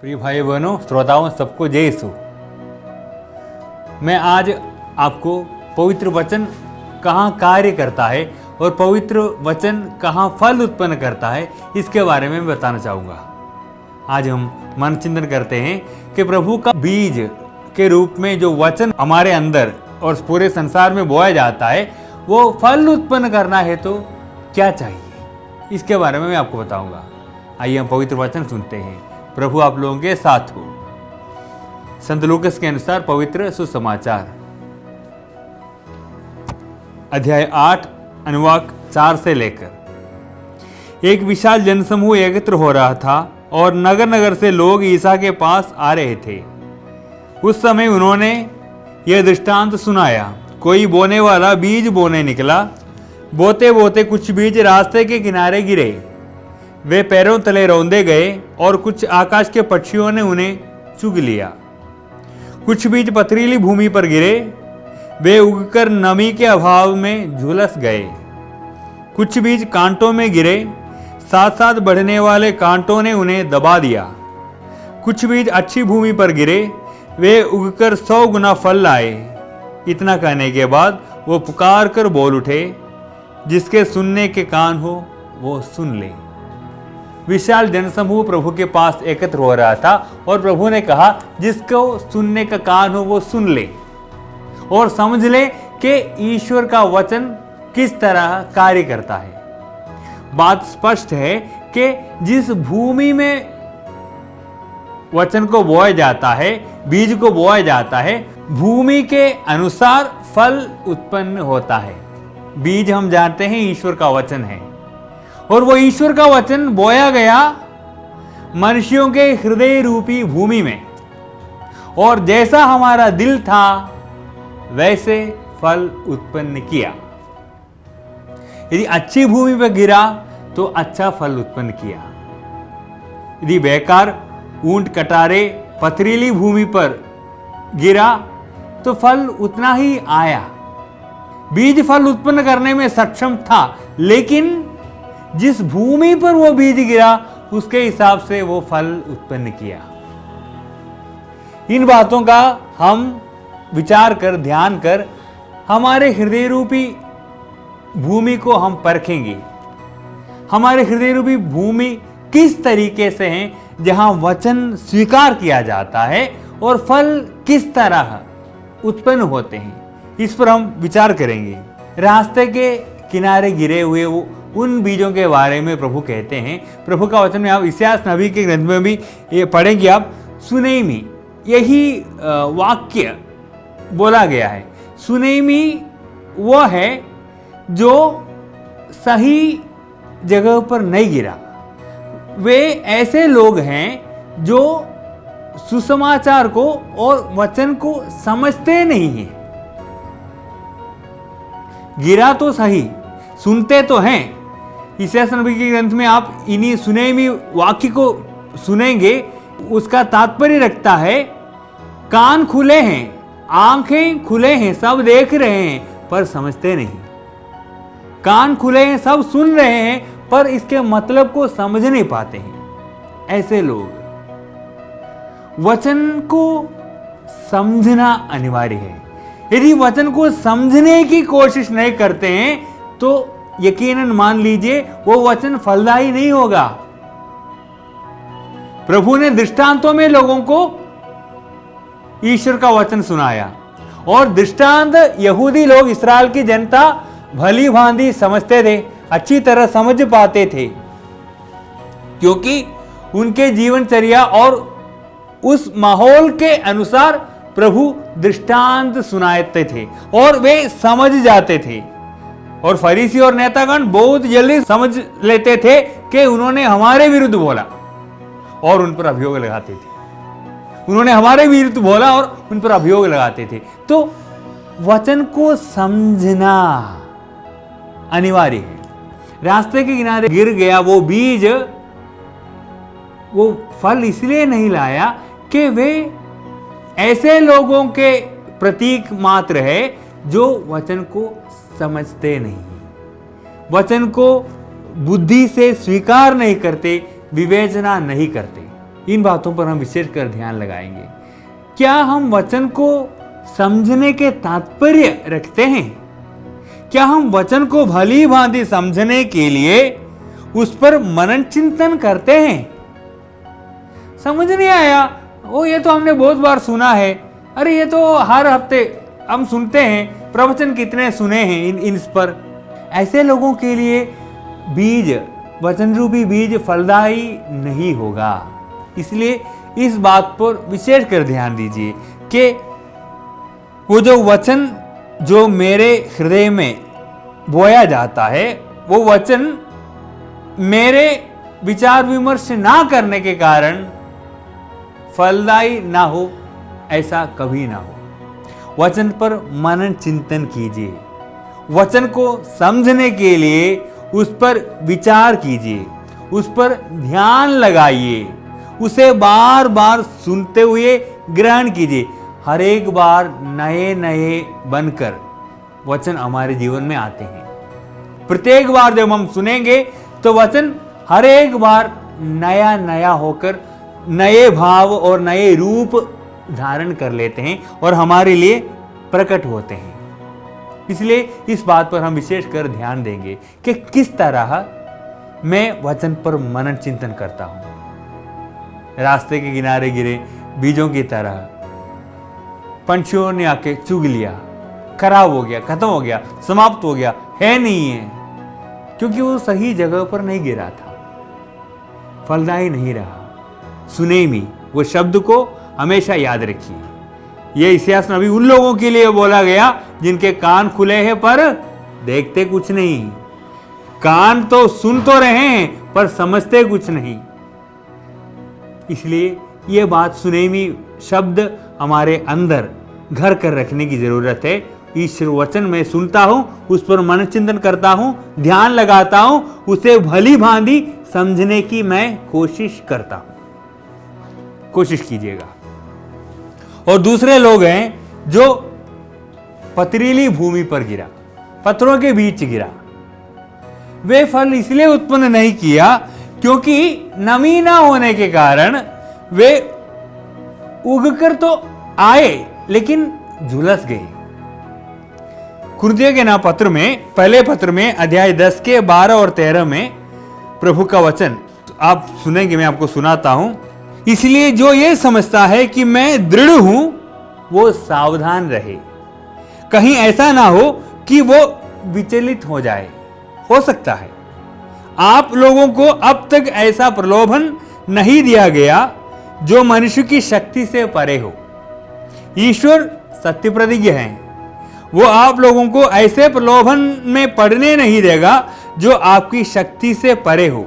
प्रिय भाई बहनों, श्रोताओं, सबको जय यीशु। मैं आज आपको पवित्र वचन कहाँ कार्य करता है और पवित्र वचन कहाँ फल उत्पन्न करता है, इसके बारे में बताना चाहूँगा। आज हम मन चिंतन करते हैं कि प्रभु का बीज के रूप में जो वचन हमारे अंदर और पूरे संसार में बोया जाता है, वो फल उत्पन्न करना है तो क्या चाहिए, इसके बारे में मैं आपको बताऊंगा। आइए हम पवित्र वचन सुनते हैं। प्रभु आप लोगों के साथ हो। संत लूकास के अनुसार पवित्र सुसमाचार अध्याय 8 अनुवाक 4 से लेकर। एक विशाल जनसमूह एकत्र हो रहा था और नगर नगर से लोग ईसा के पास आ रहे थे। उस समय उन्होंने यह दृष्टांत सुनाया। कोई बोने वाला बीज बोने निकला। बोते बोते कुछ बीज रास्ते के किनारे गिरे। वे पैरों तले रौंदे गए और कुछ आकाश के पक्षियों ने उन्हें चुग लिया। कुछ बीज पथरीली भूमि पर गिरे। वे उगकर नमी के अभाव में झुलस गए। कुछ बीज कांटों में गिरे। साथ साथ बढ़ने वाले कांटों ने उन्हें दबा दिया। कुछ बीज अच्छी भूमि पर गिरे। वे उगकर 100 गुना फल लाए। इतना कहने के बाद वो पुकार कर बोल उठे, जिसके सुनने के कान हो वो सुन ले। विशाल जनसमूह प्रभु के पास एकत्र हो रहा था और प्रभु ने कहा, जिसको सुनने का कान हो वो सुन ले और समझ ले कि ईश्वर का वचन किस तरह कार्य करता है। बात स्पष्ट है कि जिस भूमि में वचन को बोया जाता है, बीज को बोया जाता है, भूमि के अनुसार फल उत्पन्न होता है। बीज हम जानते हैं ईश्वर का वचन है और वो ईश्वर का वचन बोया गया मनुष्यों के हृदय रूपी भूमि में, और जैसा हमारा दिल था वैसे फल उत्पन्न किया। यदि अच्छी भूमि पर गिरा तो अच्छा फल उत्पन्न किया। यदि बेकार ऊंट कटारे पथरीली भूमि पर गिरा तो फल उतना ही आया। बीज फल उत्पन्न करने में सक्षम था, लेकिन जिस भूमि पर वो बीज गिरा उसके हिसाब से वो फल उत्पन्न किया। इन बातों का हम विचार कर, ध्यान कर, हमारे हृदय रूपी भूमि को हम परखेंगे। हमारे हृदय रूपी भूमि किस तरीके से है, जहां वचन स्वीकार किया जाता है और फल किस तरह उत्पन्न होते हैं, इस पर हम विचार करेंगे। रास्ते के किनारे गिरे हुए वो उन बीजों के बारे में प्रभु कहते हैं। प्रभु का वचन में आप इस्यास नबी के ग्रंथ में भी ये पढ़ेंगे, आप सुनैमी, यही वाक्य बोला गया है। सुनैमी वो है जो सही जगह पर नहीं गिरा। वे ऐसे लोग हैं जो सुसमाचार को और वचन को समझते नहीं हैं। गिरा तो सही, सुनते तो हैं। इस्यास नबी के ग्रंथ में आप इन्हीं सुनैमी वाक्य को सुनेंगे। उसका तात्पर्य रखता है, कान खुले हैं, आंखें खुले हैं, सब देख रहे हैं पर समझते नहीं। कान खुले हैं, सब सुन रहे हैं पर इसके मतलब को समझ नहीं पाते हैं। ऐसे लोग, वचन को समझना अनिवार्य है। यदि वचन को समझने की कोशिश नहीं करते हैं तो यकीनन मान लीजिए वो वचन फलदायी नहीं होगा। प्रभु ने दृष्टांतों में लोगों को ईश्वर का वचन सुनाया, और दृष्टांत यहूदी लोग, इस्राएल की जनता भली भांति समझते थे, अच्छी तरह समझ पाते थे, क्योंकि उनके जीवनचर्या और उस माहौल के अनुसार प्रभु दृष्टांत सुनाते थे और वे समझ जाते थे। और फरीसी और नेतागण बहुत जल्दी समझ लेते थे कि उन्होंने हमारे विरुद्ध बोला और उन पर अभियोग लगाते थे। उन्होंने हमारे विरुद्ध बोला और उन पर अभियोग लगाते थे। तो वचन को समझना अनिवार्य है। रास्ते के किनारे गिर गया वो बीज, वो फल इसलिए नहीं लाया कि वे ऐसे लोगों के प्रतीक मात्र है जो वचन को समझते नहीं, वचन को बुद्धि से स्वीकार नहीं करते, विवेचना नहीं करते। इन बातों पर हम विशेष कर ध्यान लगाएंगे। क्या हम वचन को समझने के तात्पर्य रखते हैं? क्या हम वचन को भली भांति समझने के लिए उस पर मनन चिंतन करते हैं? समझ नहीं आया, वो ये तो हमने बहुत बार सुना है, अरे ये तो हर हफ्ते हम सुनते हैं, प्रवचन कितने सुने हैं इन पर। ऐसे लोगों के लिए बीज, वचन रूपी बीज फलदायी नहीं होगा। इसलिए इस बात पर विशेष कर ध्यान दीजिए कि वो जो वचन जो मेरे हृदय में बोया जाता है, वो वचन मेरे विचार विमर्श ना करने के कारण फलदायी ना हो, ऐसा कभी ना हो। वचन पर मनन चिंतन कीजिए, वचन को समझने के लिए उस पर विचार कीजिए, उस पर ध्यान लगाइए, उसे बार बार सुनते हुए ग्रहण कीजिए। हर एक बार नए नए बनकर वचन हमारे जीवन में आते हैं। प्रत्येक बार जब हम सुनेंगे तो वचन हर एक बार नया नया होकर नए भाव और नए रूप धारण कर लेते हैं और हमारे लिए प्रकट होते हैं। इसलिए इस बात पर हम विशेष कर ध्यान देंगे कि किस तरह मैं वचन पर मनन चिंतन करता हूं। रास्ते के किनारे गिरे बीजों की तरह पंछियों ने आके चुग लिया, खराब हो गया, खत्म हो गया, समाप्त हो गया, है नहीं है, क्योंकि वो सही जगह पर नहीं गिरा था, फलदायी नहीं रहा। सुनेमी, वो शब्द को हमेशा याद रखिए। यह इतिहास नबी उन लोगों के लिए बोला गया जिनके कान खुले हैं पर देखते कुछ नहीं। कान तो सुन तो रहे हैं पर समझते कुछ नहीं। इसलिए यह बात सुनेमी शब्द हमारे अंदर घर कर रखने की जरूरत है। ईश्वर वचन में सुनता हूं, उस पर मन चिंतन करता हूं, ध्यान लगाता हूं, उसे भली भांति समझने की मैं कोशिश करता हूं। कोशिश कीजिएगा। और दूसरे लोग हैं जो पथरीली भूमि पर गिरा, पत्थरों के बीच गिरा। वे फल इसलिए उत्पन्न नहीं किया क्योंकि नमी ना होने के कारण वे उगकर तो आए लेकिन झुलस गए। कुरिन्थियों के ना पत्र में, पहले पत्र में अध्याय 10 के 12 और 13 में प्रभु का वचन आप सुनेंगे, मैं आपको सुनाता हूं। इसलिए जो ये समझता है कि मैं दृढ़ हूं वो सावधान रहे, कहीं ऐसा ना हो कि वो विचलित हो जाए। हो सकता है आप लोगों को अब तक ऐसा प्रलोभन नहीं दिया गया जो मनुष्य की शक्ति से परे हो। ईश्वर सत्य प्रतिज्ञ है, वो आप लोगों को ऐसे प्रलोभन में पड़ने नहीं देगा जो आपकी शक्ति से परे हो।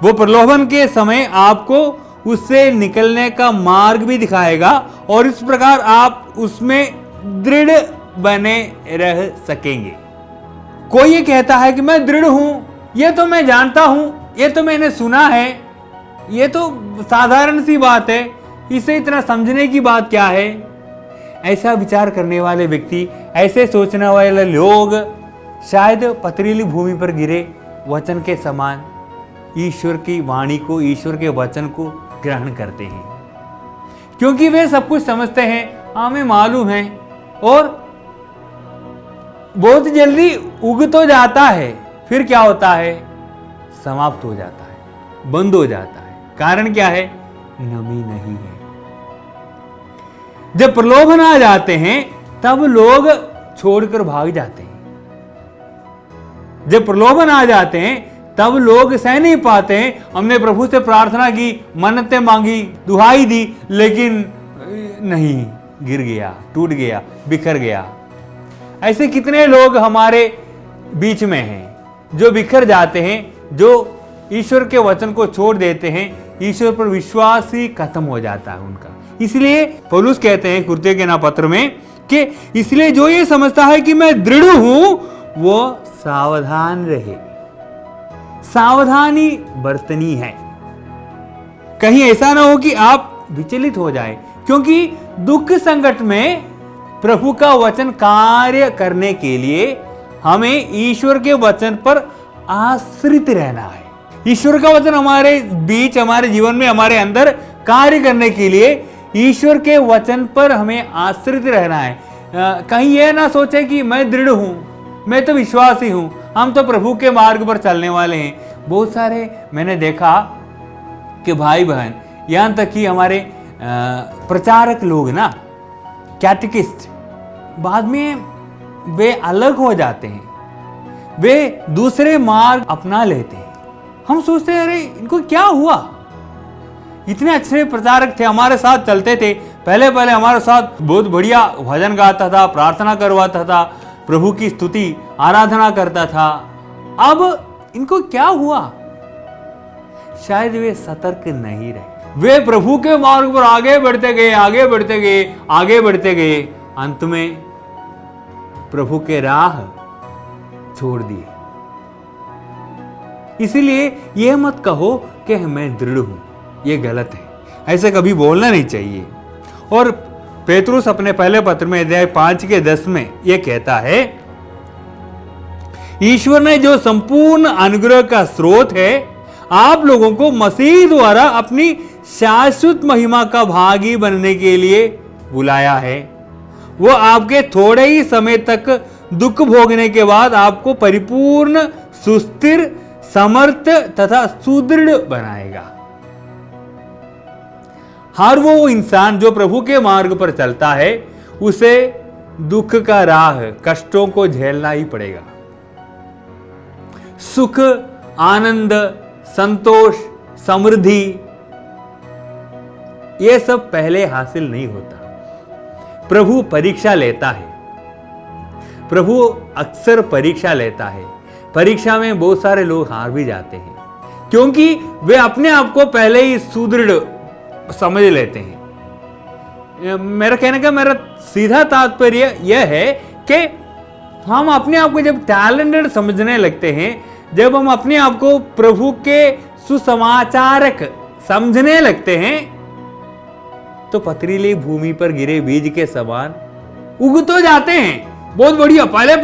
वो प्रलोभन के समय आपको उससे निकलने का मार्ग भी दिखाएगा और इस प्रकार आप उसमें दृढ़ बने रह सकेंगे। कोई ये कहता है कि मैं दृढ़ हूं, ये तो मैं जानता हूं, ये तो मैंने सुना है, ये तो साधारण सी बात है, इसे इतना समझने की बात क्या है। ऐसा विचार करने वाले व्यक्ति, ऐसे सोचने वाले लोग शायद पथरीली भूमि पर गिरे वचन के समान ईश्वर की वाणी को, ईश्वर के वचन को ग्रहण करते हैं, क्योंकि वे सब कुछ समझते हैं, हमें मालूम है, और बहुत जल्दी उग तो जाता है, फिर क्या होता है, समाप्त हो जाता है, बंद हो जाता है। कारण क्या है, नमी नहीं है। जब प्रलोभन आ जाते हैं तब लोग छोड़कर भाग जाते हैं। जब प्रलोभन आ जाते हैं तब लोग सह नहीं पाते हैं। हमने प्रभु से प्रार्थना की, मन्नतें मांगी, दुहाई दी, लेकिन नहीं, गिर गया, टूट गया, बिखर गया। ऐसे कितने लोग हमारे बीच में हैं जो बिखर जाते हैं, जो ईश्वर के वचन को छोड़ देते हैं, ईश्वर पर विश्वास ही खत्म हो जाता है उनका। इसलिए पौलुस कहते हैं कुरिन्थियों के ना पत्र में कि इसलिए जो ये समझता है कि मैं दृढ़ हूं वो सावधान रहे। सावधानी बरतनी है, कहीं ऐसा ना हो कि आप विचलित हो जाएं, क्योंकि दुख संकट में प्रभु का वचन कार्य करने के लिए हमें ईश्वर के वचन पर आश्रित रहना है। ईश्वर का वचन हमारे बीच, हमारे जीवन में, हमारे अंदर कार्य करने के लिए ईश्वर के वचन पर हमें आश्रित रहना है। कहीं यह ना सोचे कि मैं दृढ़ हूं, मैं तो विश्वासी हूं, हम तो प्रभु के मार्ग पर चलने वाले हैं। बहुत सारे मैंने देखा कि भाई बहन, यहां तक कि हमारे प्रचारक लोग ना, कैटेकिस्ट, बाद में वे अलग हो जाते हैं, वे दूसरे मार्ग अपना लेते हैं। हम सोचते हैं अरे इनको क्या हुआ, इतने अच्छे प्रचारक थे, हमारे साथ चलते थे, पहले हमारे साथ बहुत बढ़िया भजन गाता था, प्रार्थना करवाता था, प्रभु की स्तुति आराधना करता था, अब इनको क्या हुआ? शायद वे सतर्क नहीं रहे, वे प्रभु के मार्ग पर आगे बढ़ते गए, अंत में प्रभु के राह छोड़ दिए। इसीलिए यह मत कहो कि मैं दृढ़ हूं, यह गलत है, ऐसे कभी बोलना नहीं चाहिए। और पेतरुस अपने पहले पत्र में अध्याय 5 के 10 में यह कहता है, ईश्वर ने जो संपूर्ण अनुग्रह का स्रोत है आप लोगों को मसीह द्वारा अपनी शाश्वत महिमा का भागी बनने के लिए बुलाया है। वो आपके थोड़े ही समय तक दुख भोगने के बाद आपको परिपूर्ण, सुस्थिर, समर्थ तथा सुदृढ़ बनाएगा। हर वो इंसान जो प्रभु के मार्ग पर चलता है उसे दुख का राह, कष्टों को झेलना ही पड़ेगा। सुख, आनंद, संतोष, समृद्धि ये सब पहले हासिल नहीं होता। प्रभु परीक्षा लेता है, प्रभु अक्सर परीक्षा लेता है। परीक्षा में बहुत सारे लोग हार भी जाते हैं क्योंकि वे अपने आप को पहले ही सुदृढ़ समझ लेते हैं। मेरा कहने का मेरा सीधा तात्पर्य यह है कि हम अपने आप को जब टैलेंटेड समझने लगते हैं, जब हम अपने आप को प्रभु के सुसमाचारक समझने लगते हैं, तो पथरीली भूमि पर गिरे बीज के समान उग तो जाते हैं। बहुत बढ़िया, पहले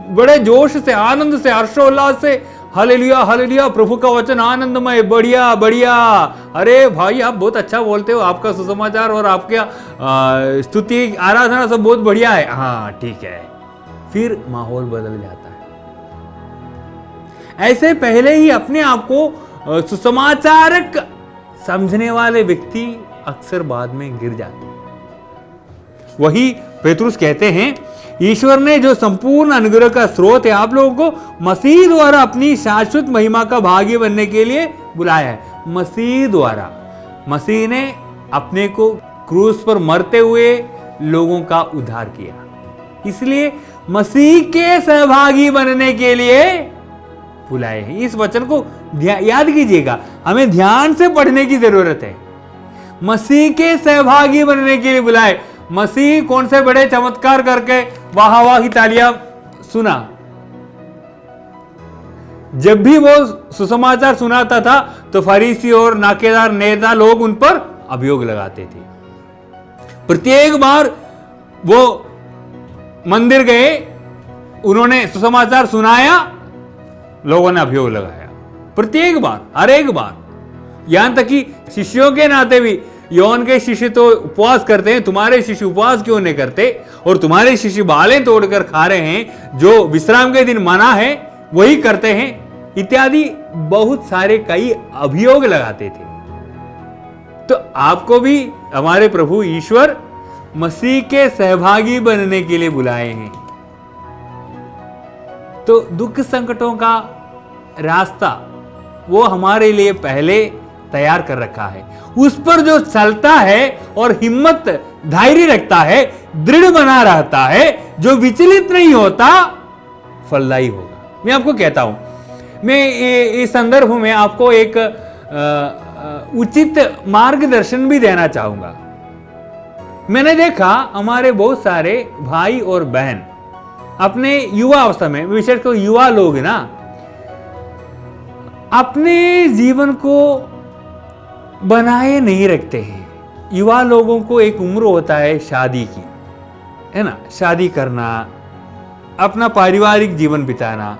बड़े जोश से, आनंद से, हर्षोल्लास से हालेलुया हालेलुया, प्रभु का वचन आनंदमय, बढ़िया बढ़िया, अरे भाई आप बहुत अच्छा बोलते हो, आपका सुसमाचार और आपका स्तुति आराधना सब बहुत बढ़िया है, हाँ ठीक है। फिर माहौल बदल जाता है। ऐसे पहले ही अपने आप को सुसमाचारक समझने वाले व्यक्ति अक्सर बाद में गिर जाते हैं। वही पेतरुस कहते हैं, ईश्वर ने जो संपूर्ण अनुग्रह का स्रोत है आप लोगों को मसीह द्वारा अपनी शाश्वत महिमा का भागी बनने के लिए बुलाया है। मसीह द्वारा, मसीह ने अपने को क्रूस पर मरते हुए लोगों का उद्धार किया, इसलिए मसीह के सहभागी बनने के लिए बुलाए हैं। इस वचन को याद कीजिएगा, हमें ध्यान से पढ़ने की जरूरत है। मसीह के सहभागी बनने के लिए बुलाए। मसीह कौन से बड़े चमत्कार करके वाह वाह की तालियां सुना? जब भी वो सुसमाचार सुनाता था तो फरीसी और नाकेदार नेता लोग उन पर अभियोग लगाते थे। प्रत्येक बार वो मंदिर गए, उन्होंने सुसमाचार सुनाया, लोगों ने अभियोग लगाया। प्रत्येक बार, हर एक बार, यहां तक कि शिष्यों के नाते भी, यौन के शिष्य तो उपवास करते हैं, तुम्हारे शिष्य उपवास क्यों नहीं करते? और तुम्हारे शिष्य बालें तोड़कर खा रहे हैं, जो विश्राम के दिन मना है वही करते हैं, इत्यादि बहुत सारे कई अभियोग लगाते थे। तो आपको भी हमारे प्रभु ईश्वर मसीह के सहभागी बनने के लिए बुलाए हैं। तो दुख संकटों का रास्ता वो हमारे लिए पहले तैयार कर रखा है। उस पर जो चलता है और हिम्मत धैर्य रखता है, दृढ़ बना रहता है, जो विचलित नहीं होता, फलदायी होगा। मैं आपको कहता हूं, मैं इस संदर्भ में आपको एक उचित मार्गदर्शन भी देना चाहूंगा। मैंने देखा हमारे बहुत सारे भाई और बहन अपने युवा अवस्था में, विशेषकर युवा लोग ना, अपने जीवन को बनाए नहीं रखते हैं। युवा लोगों को एक उम्र होता है शादी की, है ना, शादी करना, अपना पारिवारिक जीवन बिताना,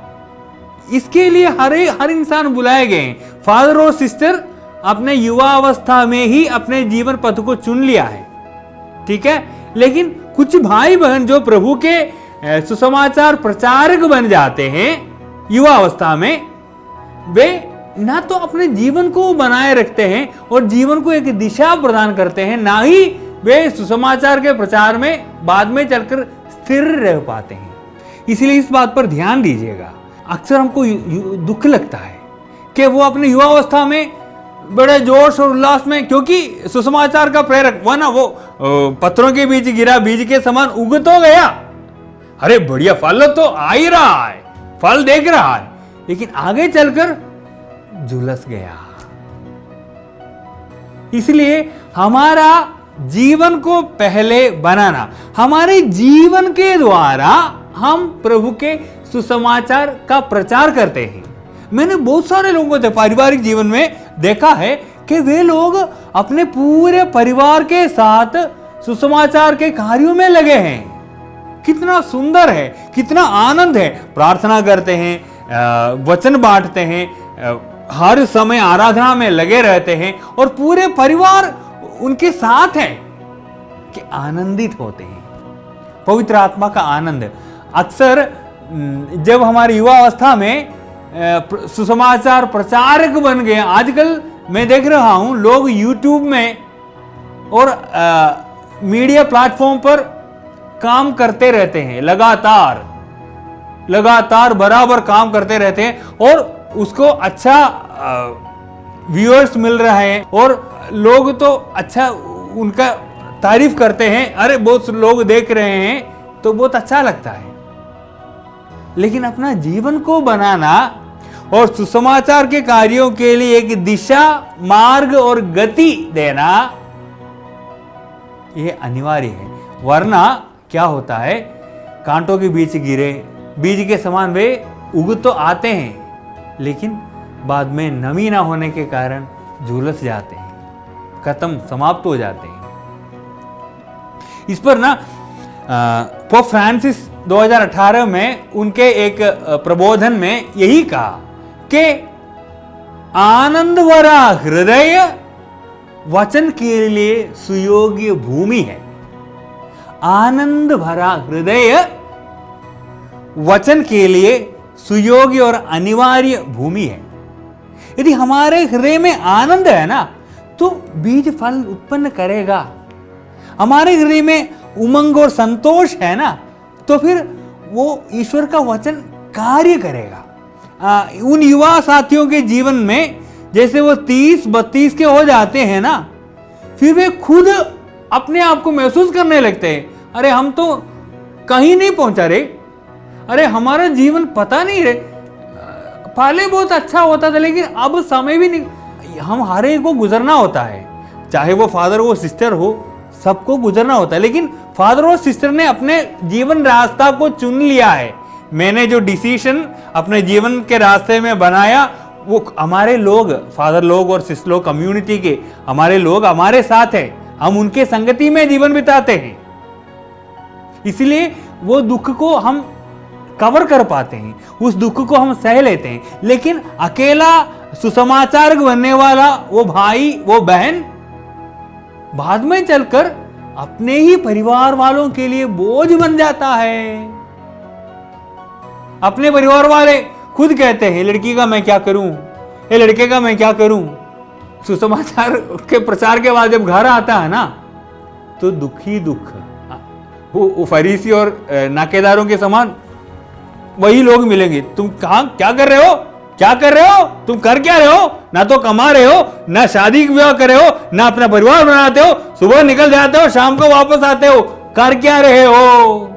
इसके लिए हर इंसान बुलाए गए हैं। फादर और सिस्टर अपने युवा अवस्था में ही अपने जीवन पथ को चुन लिया है, ठीक है। लेकिन कुछ भाई बहन जो प्रभु के सुसमाचार प्रचारक बन जाते हैं युवा अवस्था में, वे ना तो अपने जीवन को बनाए रखते हैं और जीवन को एक दिशा प्रदान करते हैं, ना ही वे सुसमाचार के प्रचार में बाद में चलकर स्थिर रह पाते हैं। इसलिए इस बात पर ध्यान दीजिएगा। अक्सर हमको दुख लगता है कि वो अपने युवा अवस्था में बड़े जोश और उल्लास में, क्योंकि सुसमाचार का प्रेरक वो ना, वो पत्थरों के बीच गिरा बीज के समान उग तो गया, अरे बढ़िया फल तो आ ही रहा है, फल देख रहा है, लेकिन आगे चलकर झुलस गया। इसलिए हमारा जीवन को पहले बनाना, हमारे जीवन के द्वारा हम प्रभु के सुसमाचार का प्रचार करते हैं। मैंने बहुत सारे लोगों को पारिवारिक जीवन में देखा है कि वे लोग अपने पूरे परिवार के साथ सुसमाचार के कार्यों में लगे हैं। कितना सुंदर है, कितना आनंद है। प्रार्थना करते हैं, वचन बांटते हैं, हर समय आराधना में लगे रहते हैं और पूरे परिवार उनके साथ है कि आनंदित होते हैं। पवित्र आत्मा का आनंद। अक्सर जब हमारी युवा अवस्था में सुसमाचार प्रचारक बन गए, आजकल मैं देख रहा हूं लोग YouTube में और मीडिया प्लेटफॉर्म पर काम करते रहते हैं, लगातार बराबर काम करते रहते हैं और उसको अच्छा व्यूअर्स मिल रहा है और लोग तो अच्छा उनका तारीफ करते हैं, अरे बहुत लोग देख रहे हैं तो बहुत अच्छा लगता है। लेकिन अपना जीवन को बनाना और सुसमाचार के कार्यों के लिए एक दिशा, मार्ग और गति देना यह अनिवार्य है। वरना क्या होता है, कांटों के बीच गिरे बीज के समान वे उग तो आते हैं, लेकिन बाद में नमी ना होने के कारण झुलस जाते हैं, खत्म समाप्त हो जाते हैं। इस पर ना पोप फ्रांसिस 2018 में उनके एक प्रबोधन में यही कहा कि आनंद भरा हृदय वचन के लिए सुयोग्य भूमि है। आनंद भरा हृदय वचन के लिए सुयोग्य और अनिवार्य भूमि है। यदि हमारे हृदय में आनंद है ना, तो बीज फल उत्पन्न करेगा। हमारे हृदय में उमंग और संतोष है ना, तो फिर वो ईश्वर का वचन कार्य करेगा। उन युवा साथियों के जीवन में जैसे वो 30-32 के हो जाते हैं ना, फिर वे खुद अपने आप को महसूस करने लगते हैं, अरे हम तो कहीं नहीं पहुंचा रे, अरे हमारा जीवन पता नहीं रे, पहले बहुत अच्छा होता था लेकिन अब समय भी नहीं, हम हर एक को गुजरना होता है, चाहे वो फादर हो सिस्टर हो, सबको गुजरना होता है। लेकिन फादर और सिस्टर ने अपने जीवन रास्ता को चुन लिया है। मैंने जो डिसीजन अपने जीवन के रास्ते में बनाया, वो हमारे लोग, फादर लोग और सिस्टर लोग, कम्युनिटी के हमारे लोग हमारे साथ हैं, हम उनके संगति में जीवन बिताते हैं, इसलिए वो दुख को हम कवर कर पाते हैं, उस दुख को हम सह लेते हैं। लेकिन अकेला सुसमाचारक बनने वाला वो भाई वो बहन बाद में चलकर अपने ही परिवार वालों के लिए बोझ बन जाता है। अपने परिवार वाले खुद कहते हैं, लड़की का मैं क्या करूं, ये लड़के का मैं क्या करूं। सुसमाचार के प्रचार के बाद जब घर आता है ना, तो दुख ही दुख। वो फरीसी और नाकेदारों के समान वही लोग मिलेंगे। तुम कहां क्या कर रहे हो, क्या कर रहे हो, तुम कर क्या रहे हो, ना तो कमा रहे हो, ना शादी विवाह कर रहे हो, ना अपना परिवार बनाते हो, सुबह निकल जाते हो, शाम को वापस आते हो, कर क्या रहे हो।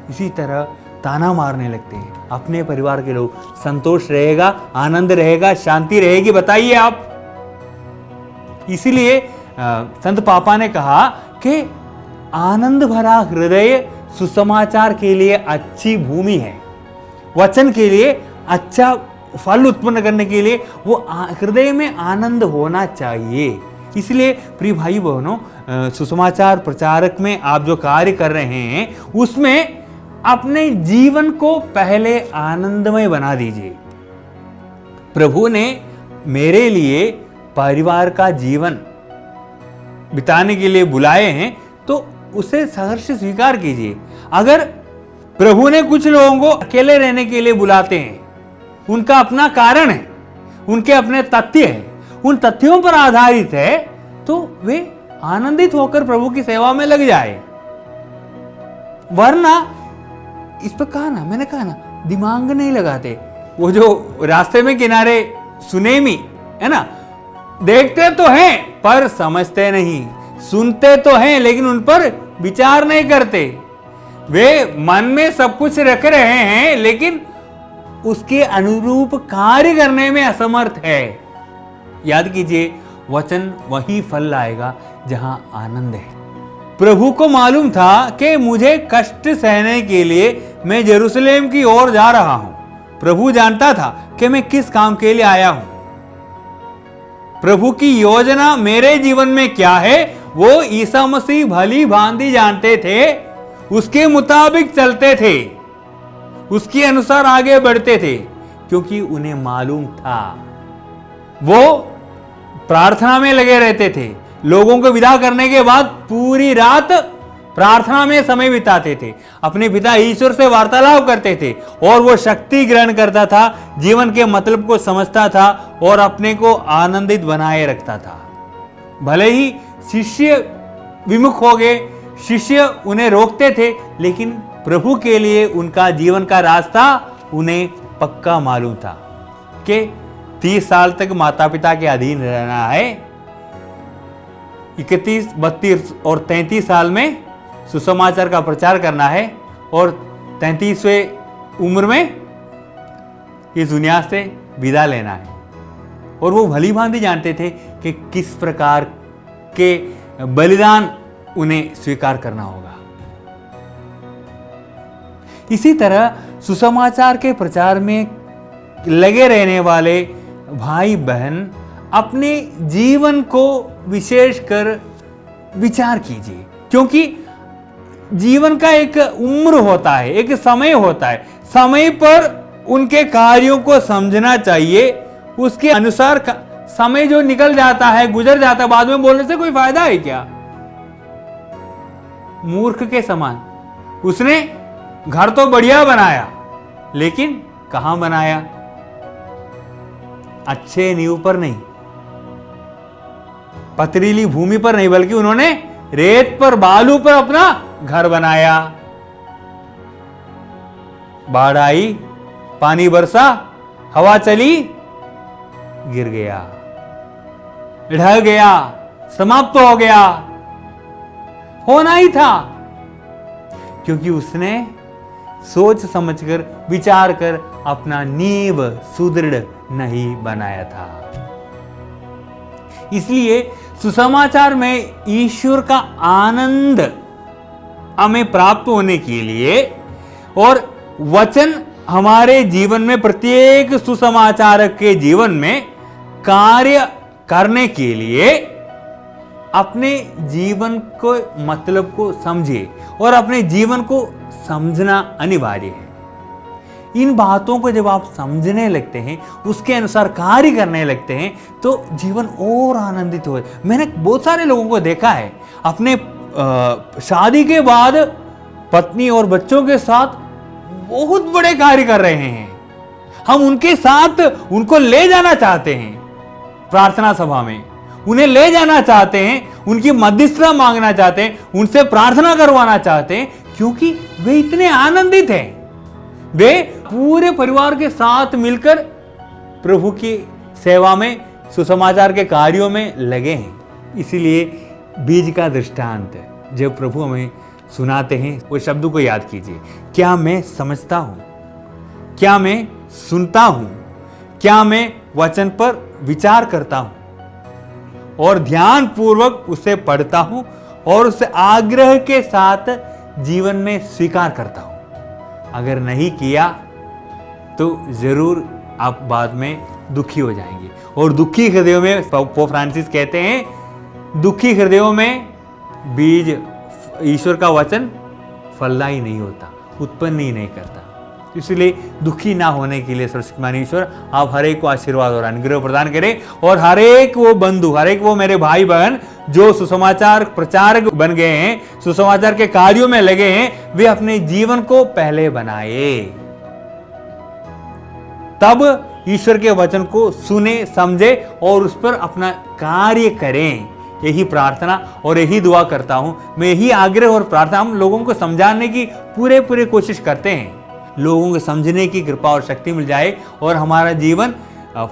इसी तरह ताना मारने लगते हैं अपने परिवार के लोग। संतोष रहेगा, आनंद रहेगा, शांति रहेगी, बताइए आप। इसीलिए संत पापा ने कहा कि आनंद भरा हृदय सुसमाचार के लिए अच्छी भूमि है, वचन के लिए अच्छा फल उत्पन्न करने के लिए वो हृदय में आनंद होना चाहिए। इसलिए प्रिय भाई बहनों, सुसमाचार प्रचारक में आप जो कार्य कर रहे हैं उसमें अपने जीवन को पहले आनंदमय बना दीजिए। प्रभु ने मेरे लिए परिवार का जीवन बिताने के लिए बुलाए हैं तो उसे सहर्ष स्वीकार कीजिए। अगर प्रभु ने कुछ लोगों को अकेले रहने के लिए बुलाते हैं, उनका अपना कारण है, उनके अपने तथ्य हैं, उन तथ्यों पर आधारित है, तो वे आनंदित होकर प्रभु की सेवा में लग जाए। वरना इस पर कहा ना, मैंने कहा ना, दिमाग नहीं लगाते। वो जो रास्ते में किनारे सुनेमी है ना, देखते तो हैं पर समझते नहीं, सुनते तो हैं लेकिन उन पर विचार नहीं करते। वे मन में सब कुछ रख रहे हैं लेकिन उसके अनुरूप कार्य करने में असमर्थ है। याद कीजिए, वचन वही फल लाएगा जहां आनंद है। प्रभु को मालूम था कि मुझे कष्ट सहने के लिए मैं यरूशलेम की ओर जा रहा हूं। प्रभु जानता था कि मैं किस काम के लिए आया हूं। प्रभु की योजना मेरे जीवन में क्या है, वो ईसा मसीह भली भांति जानते थे, उसके मुताबिक चलते थे, उसके अनुसार आगे बढ़ते थे, क्योंकि उन्हें मालूम था। वो प्रार्थना में लगे रहते थे। लोगों को विदा करने के बाद पूरी रात प्रार्थना में समय बिताते थे, अपने पिता ईश्वर से वार्तालाप करते थे और वो शक्ति ग्रहण करता था, जीवन के मतलब को समझता था और अपने को आनंदित बनाए रखता था। भले ही शिष्य विमुख हो गए, शिष्य उन्हें रोकते थे, लेकिन प्रभु के लिए उनका जीवन का रास्ता उन्हें पक्का मालूम था कि 30 साल तक माता पिता के अधीन रहना है, 31, 32 और 33 साल में सुसमाचार का प्रचार करना है और 33वें उम्र में इस दुनिया से विदा लेना है। और वो भली भांति जानते थे कि किस प्रकार के बलिदान उन्हें स्वीकार करना होगा। इसी तरह सुसमाचार के प्रचार में लगे रहने वाले भाई बहन अपने जीवन को विशेषकर विचार कीजिए, क्योंकि जीवन का एक उम्र होता है, एक समय होता है। समय पर उनके कार्यों को समझना चाहिए, उसके अनुसार समय जो निकल जाता है, गुजर जाता है, बाद में बोलने से कोई फायदा है क्या? मूर्ख के समान। उसने घर तो बढ़िया बनाया, लेकिन कहां बनाया? अच्छे नींव पर नहीं, पथरीली भूमि पर नहीं, बल्कि उन्होंने रेत पर, बालू पर अपना घर बनाया। बाढ़ आई, पानी बरसा, हवा चली, गिर गया, ढह गया, समाप्त हो गया। होना ही था, क्योंकि उसने सोच समझकर, विचार कर अपना नींव सुदृढ़ नहीं बनाया था। इसलिए सुसमाचार में ईश्वर का आनंद हमें प्राप्त होने के लिए और वचन हमारे जीवन में, प्रत्येक सुसमाचारक के जीवन में कार्य करने के लिए अपने जीवन को मतलब को समझिए और अपने जीवन को समझना अनिवार्य है। इन बातों को जब आप समझने लगते हैं, उसके अनुसार कार्य करने लगते हैं, तो जीवन और आनंदित हो। मैंने बहुत सारे लोगों को देखा है, अपने शादी के बाद पत्नी और बच्चों के साथ बहुत बड़े कार्य कर रहे हैं। हम उनके साथ उनको ले जाना चाहते हैं, प्रार्थना सभा में उन्हें ले जाना चाहते हैं, उनकी मध्यस्थता मांगना चाहते हैं, उनसे प्रार्थना करवाना चाहते हैं, क्योंकि वे इतने आनंदित हैं। वे पूरे परिवार के साथ मिलकर प्रभु की सेवा में, सुसमाचार के कार्यों में लगे हैं। इसीलिए बीज का दृष्टांत जब प्रभु हमें सुनाते हैं, वो शब्द को याद कीजिए। क्या मैं समझता हूं? क्या मैं सुनता हूं? क्या मैं वचन पर विचार करता हूं और ध्यान पूर्वक उसे पढ़ता हूं और उसे आग्रह के साथ जीवन में स्वीकार करता हूं? अगर नहीं किया तो जरूर आप बाद में दुखी हो जाएंगे। और दुखी हृदयों में, पोप फ्रांसिस कहते हैं, दुखी हृदयों में बीज, ईश्वर का वचन फलदायी नहीं होता, उत्पन्न ही नहीं करता। इसलिए दुखी ना होने के लिए सर्वशक्तिमान ईश्वर आप हर एक को आशीर्वाद और अनुग्रह प्रदान करें, और हर एक वो बंधु, हर एक वो मेरे भाई बहन जो सुसमाचार प्रचारक बन गए हैं, सुसमाचार के कार्यों में लगे हैं, वे अपने जीवन को पहले बनाए, तब ईश्वर के वचन को सुने, समझे और उस पर अपना कार्य करें। यही प्रार्थना और यही दुआ करता हूं मैं, यही आग्रह और प्रार्थना। हम लोगों को समझाने की पूरे कोशिश करते हैं, लोगों को समझने की कृपा और शक्ति मिल जाए और हमारा जीवन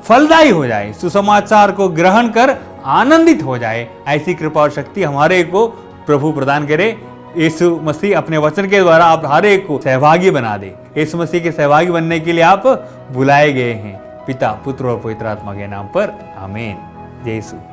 फलदायी हो जाए, सुसमाचार को ग्रहण कर आनंदित हो जाए। ऐसी कृपा और शक्ति हमारे को प्रभु प्रदान करे। यीशु मसीह अपने वचन के द्वारा आप हर एक को सहभागी बना दे। यीशु मसीह के सहभागी बनने के लिए आप बुलाए गए हैं। पिता, पुत्र और पवित्र आत्मा के नाम पर आमीन। जय यीशु।